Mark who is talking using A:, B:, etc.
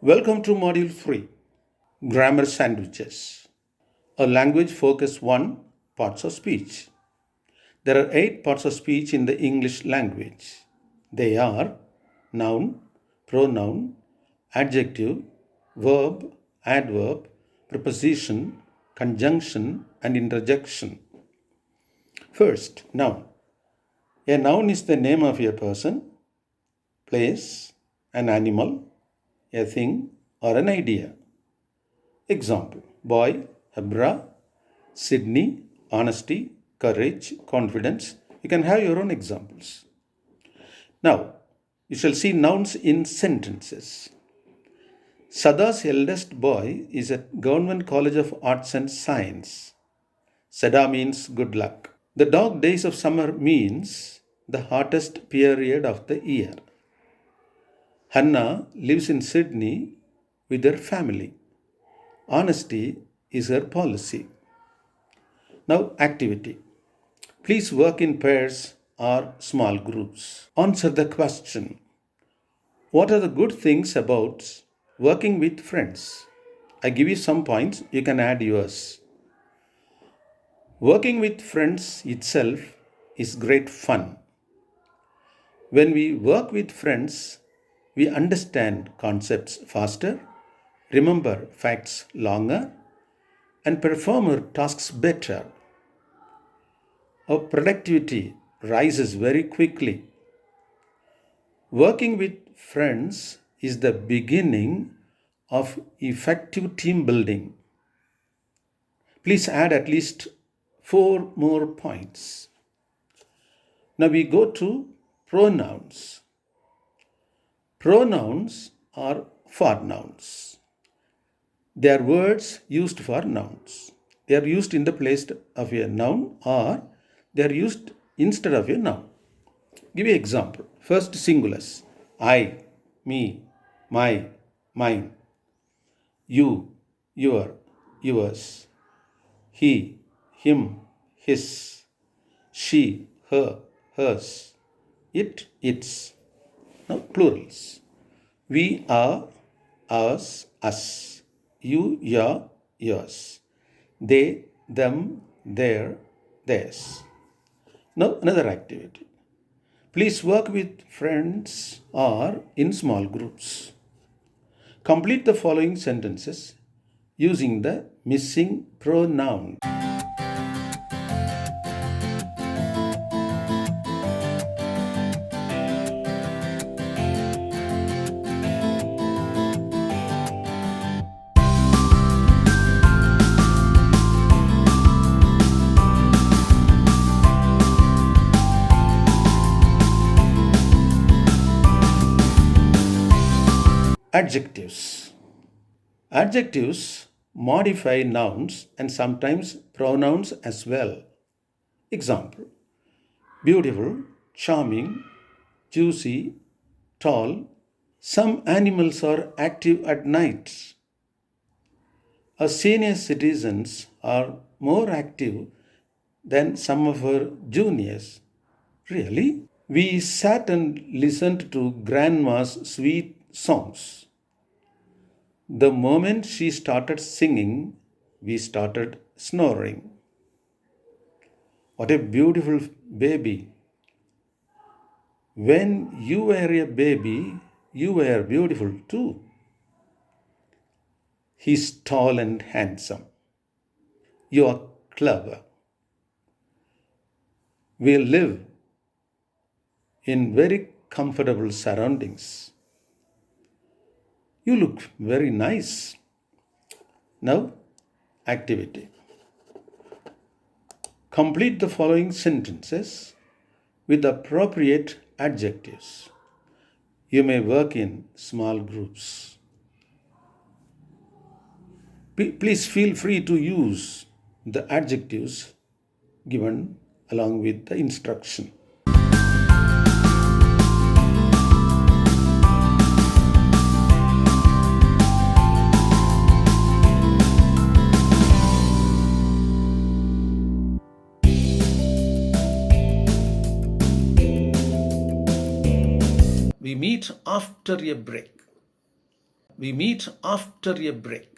A: Welcome to Module 3 Grammar Sandwiches. A language focus 1 Parts of speech. There are 8 parts of speech in the English language. They are noun, pronoun, adjective, verb, adverb, preposition, conjunction, and interjection. First, noun. A noun is the name of a person, place, an animal, a thing, or an idea. Example: boy, Hebra, Sydney, honesty, courage, confidence. You can have your own examples. Now, you shall see nouns in sentences. Sada's eldest boy is at Government College of Arts and Science. Sada means good luck. The dog days of summer means the hottest period of the year. Hannah lives in Sydney with her family. Honesty is her policy. Now, activity. Please work in pairs or small groups. Answer the question. What are the good things about working with friends? I give you some points, you can add yours. Working with friends itself is great fun. When we work with friends, we understand concepts faster, remember facts longer, and perform our tasks better. Our productivity rises very quickly. Working with friends is the beginning of effective team building. Please add at least 4 more points. Now we go to pronouns. Pronouns are for nouns. They are words used for nouns. They are used in the place of a noun or they are used instead of a noun. Give you an example. First, singulars. I, me, my, mine. You, your, yours. He, him, his. She, her, hers. It, its. Now, plurals. We are, ours, us. You, your, yours. They, them, their, theirs. Now, another activity. Please work with friends or in small groups. Complete the following sentences using the missing pronoun. Adjectives. Adjectives modify nouns and sometimes pronouns as well. Example: beautiful, charming, juicy, tall. Some animals are active at night. Our senior citizens are more active than some of our juniors. Really? We sat and listened to Grandma's sweet songs. The moment she started singing, we started snoring. What a beautiful baby. When you were a baby, you were beautiful too. He's tall and handsome. You are clever. We live in very comfortable surroundings. You look very nice. Now, activity. Complete the following sentences with appropriate adjectives. You may work in small groups. Please feel free to use the adjectives given along with the instruction. We meet after a break. We meet after a break.